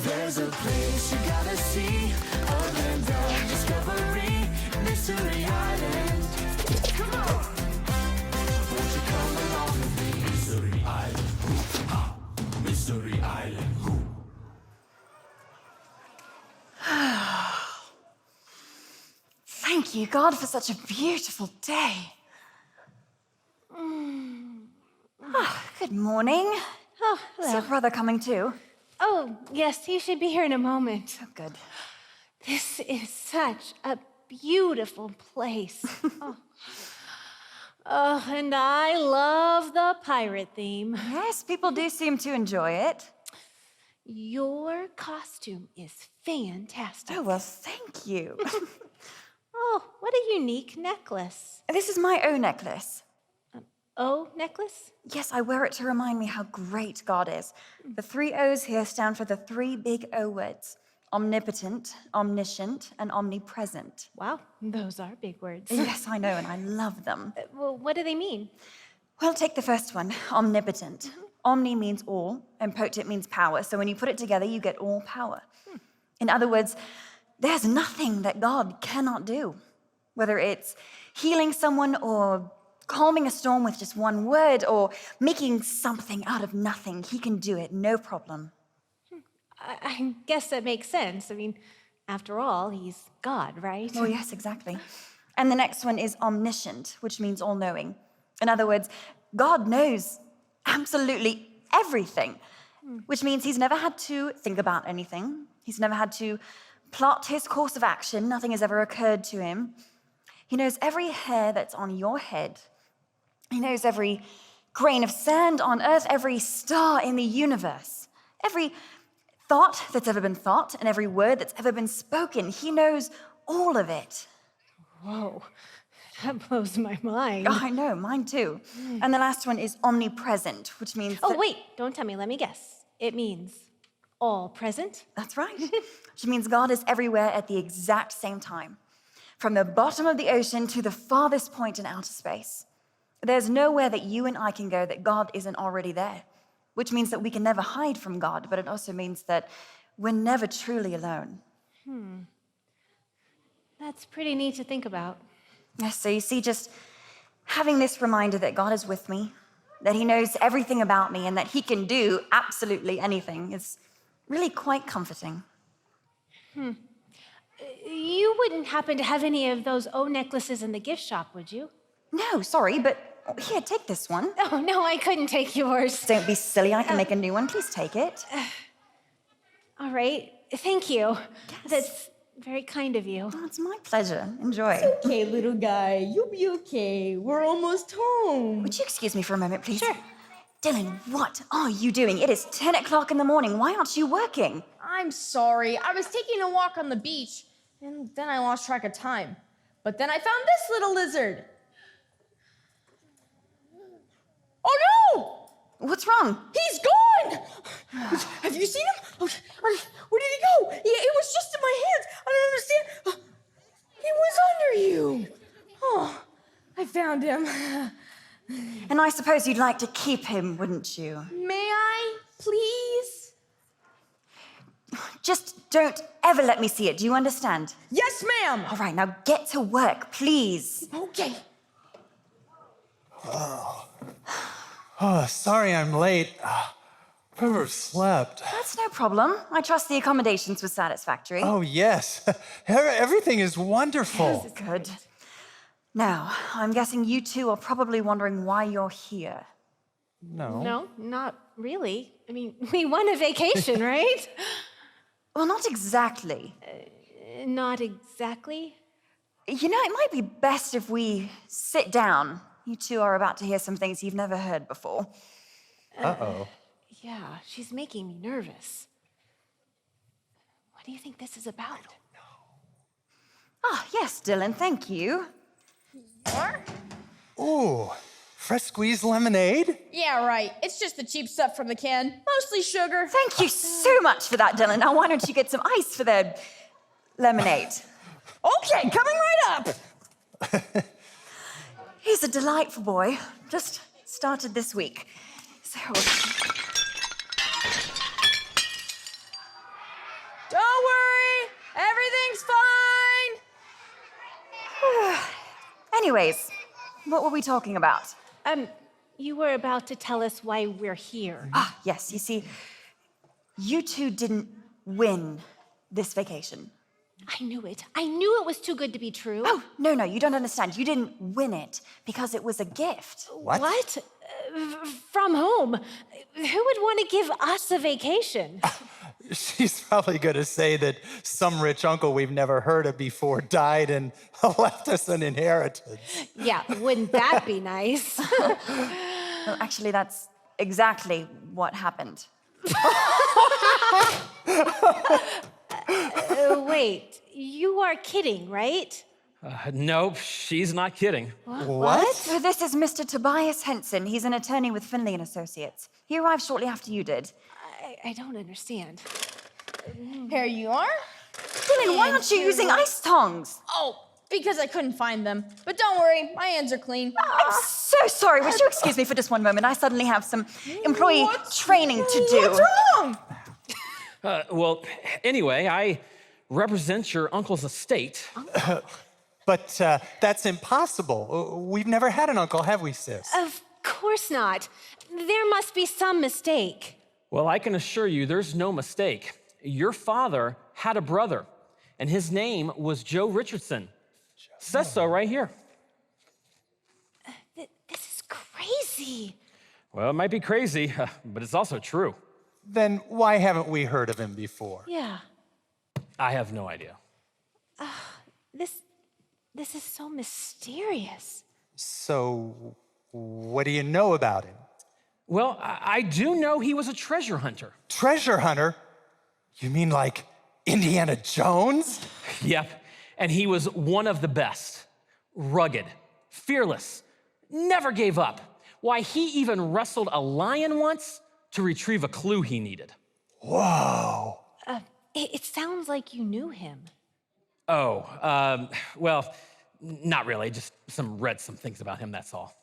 There's a place you gotta see, a land of discovery, Mystery Island. Come on! Won't you come along with me? Mystery Island, ha! Mystery Island, Thank you, God, for such a beautiful day. Good morning. Oh, Is hello. your brother coming too? Oh, yes, he should be here in a moment. Oh, good. This is such a beautiful place. Oh, and I love the pirate theme. Yes, people do seem to enjoy it. Your costume is fantastic. Oh, well, thank you. Oh, what a unique necklace. This is my O necklace. O necklace? Yes, I wear it to remind me how great God is. The 3 O's here stand for the 3 big O words: omnipotent, omniscient, and omnipresent. Wow, those are big words. Yes, I know, and I love them. Well, what do they mean? Well, take the first one, omnipotent. Omni means all, and potent means power. So when you put it together, you get all power. In other words, there's nothing that God cannot do. Whether it's healing someone or calming a storm with just one word or making something out of nothing, he can do it, no problem. I guess that makes sense. I mean, after all, he's God, right? Oh, yes, exactly. And the next one is omniscient, which means all-knowing. In other words, God knows absolutely everything, which means he's never had to think about anything. He's never had to plot his course of action. Nothing has ever occurred to him. He knows every hair that's on your head. He knows every grain of sand on earth, every star in the universe, every thought that's ever been thought, and every word that's ever been spoken. He knows all of it. Whoa, that blows my mind. Oh, I know, mine too. And the last one is omnipresent, which means Oh, wait, don't tell me, let me guess. It means all present? That's right. Which means God is everywhere at the exact same time, from the bottom of the ocean to the farthest point in outer space. There's nowhere that you and I can go that God isn't already there, which means that we can never hide from God, but it also means that we're never truly alone. That's pretty neat to think about. Yes, so you see, just having this reminder that God is with me, that he knows everything about me, and that he can do absolutely anything is really quite comforting. You wouldn't happen to have any of those O necklaces in the gift shop, would you? No, sorry, but here, take this one. Oh, no, I couldn't take yours. Don't be silly, I can make a new one. Please take it. All right, thank you. That's very kind of you. Oh, it's my pleasure. Enjoy. Okay, little guy, you'll be okay. We're almost home. Would you excuse me for a moment, please? Sure. Dylan, what are you doing? It is 10 o'clock in the morning. Why aren't you working? I'm sorry. I was taking a walk on the beach, and then I lost track of time. But then I found this little lizard. Oh no! What's wrong? He's gone! Have you seen him? Where did he go? It was just in my hands. I don't understand. He was under you. Oh, I found him. And I suppose you'd like to keep him, wouldn't you? May I, please? Just don't ever let me see it. Do you understand? Yes, ma'am. All right, now get to work, please. Okay. Oh, sorry I'm late. Overslept. That's no problem. I trust the accommodations were satisfactory. Oh, yes. Everything is wonderful. Good. Now, I'm guessing you two are probably wondering why you're here. No. No, not really. I mean, we won a vacation, right? Well, not exactly. Not exactly. You know, it might be best if we sit down. You two are about to hear some things you've never heard before. Uh-oh. Yeah, she's making me nervous. What do you think this is about? Ah, yes, Dylan, thank you. Ooh, fresh squeezed lemonade? Yeah, right. It's just the cheap stuff from the can. Mostly sugar. Thank you so much for that, Dylan. Now, why don't you get some ice for the lemonade? Okay, coming right up. He's a delightful boy. Just started this week. So, Everything's fine. Anyways, what were we talking about? You were about to tell us why we're here. Ah, yes, you see, you two didn't win this vacation. I knew it. I knew it was too good to be true. Oh, no, you don't understand. You didn't win it because it was a gift. What? What? From whom? Who would want to give us a vacation? She's probably going to say that some rich uncle we've never heard of before died and left us an inheritance. Yeah, wouldn't that be nice? Well, actually, that's exactly what happened. Wait, you are kidding, right? Nope, she's not kidding. What? So this is Mr. Tobias Henson. He's an attorney with Finley and Associates. He arrived shortly after you did. I don't understand. Here you are. Dylan, why aren't you using ice tongs? Oh, because I couldn't find them. But don't worry, my hands are clean. I'm so sorry. Would you excuse me for just one moment? I suddenly have some employee training to do. What's wrong? Well, anyway, I represent your uncle's estate. But that's impossible. We've never had an uncle, have we, sis? Of course not. There must be some mistake. Well, I can assure you there's no mistake. Your father had a brother, and his name was Joe Richardson. Says so right here. This is crazy. Well, it might be crazy, but it's also true. Then why haven't we heard of him before? Yeah. I have no idea. This is so mysterious. So, what do you know about him? Well, I do know he was a treasure hunter. Treasure hunter? You mean like Indiana Jones? Yep, and he was one of the best. Rugged, fearless, never gave up. Why, he even wrestled a lion once to retrieve a clue he needed. Whoa. It sounds like you knew him. Oh, well, not really. Just read some things about him, that's all.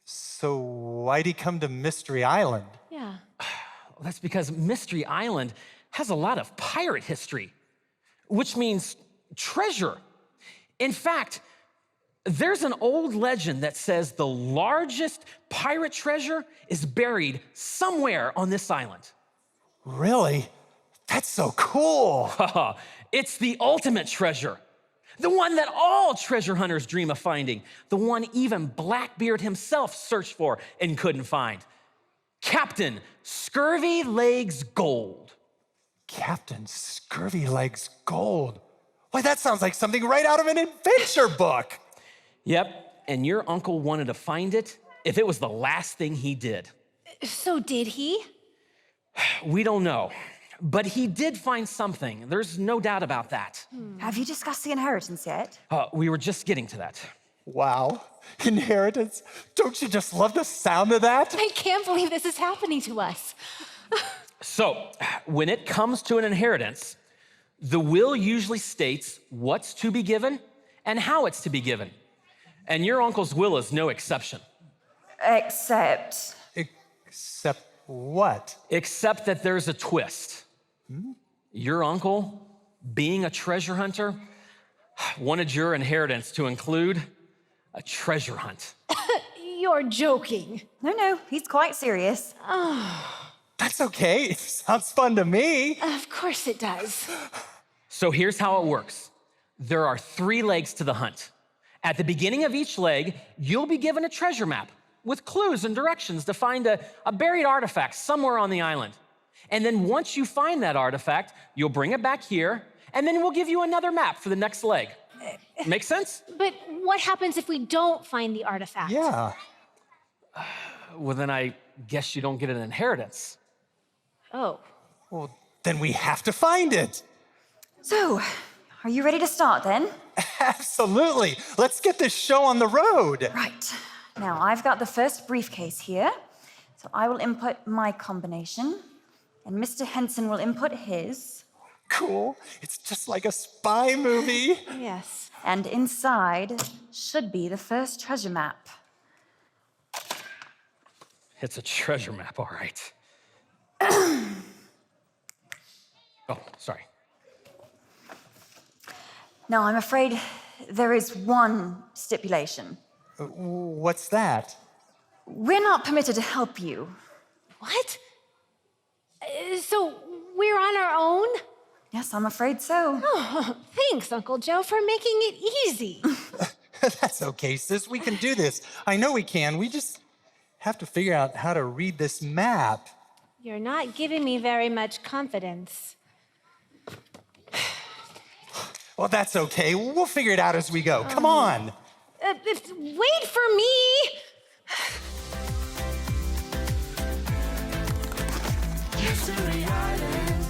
So why'd he come to Mystery Island? Yeah. Well, that's because Mystery Island has a lot of pirate history, which means treasure. In fact, there's an old legend that says the largest pirate treasure is buried somewhere on this island. Really? That's so cool. It's the ultimate treasure. The one that all treasure hunters dream of finding. The one even Blackbeard himself searched for and couldn't find. Captain Scurvy Legs Gold. Captain Scurvy Legs Gold. Why, that sounds like something right out of an adventure book. Yep, and your uncle wanted to find it if it was the last thing he did. So did he? We don't know, but he did find something. There's no doubt about that. Have you discussed the inheritance yet? We were just getting to that. Wow, inheritance. Don't you just love the sound of that? I can't believe this is happening to us. So, when it comes to an inheritance, the will usually states what's to be given and how it's to be given. And your uncle's will is no exception. Except Except what? Except that there's a twist. Your uncle, being a treasure hunter, wanted your inheritance to include a treasure hunt. You're joking. No, he's quite serious. That's okay. It sounds fun to me. Of course it does. So here's how it works. There are 3 legs to the hunt. At the beginning of each leg, you'll be given a treasure map with clues and directions to find a buried artifact somewhere on the island. And then once you find that artifact, you'll bring it back here, and then we'll give you another map for the next leg. Make sense? But what happens if we don't find the artifact? Yeah. Well, then I guess you don't get an inheritance. Oh. Well, then we have to find it. So, are you ready to start then? Absolutely. Let's get this show on the road. Right. Now, I've got the first briefcase here. So I will input my combination, and Mr. Henson will input his. Cool. It's just like a spy movie. Yes. And inside should be the first treasure map. It's a treasure map, all right. Oh, sorry. No, I'm afraid there is one stipulation. What's that? We're not permitted to help you. What? So we're on our own? Yes, I'm afraid so. Oh, thanks, Uncle Joe, for making it easy. That's okay, sis. We can do this. I know we can. We just have to figure out how to read this map. You're not giving me very much confidence. Well, that's okay. We'll figure it out as we go. Come on. Wait for me! Mystery Island.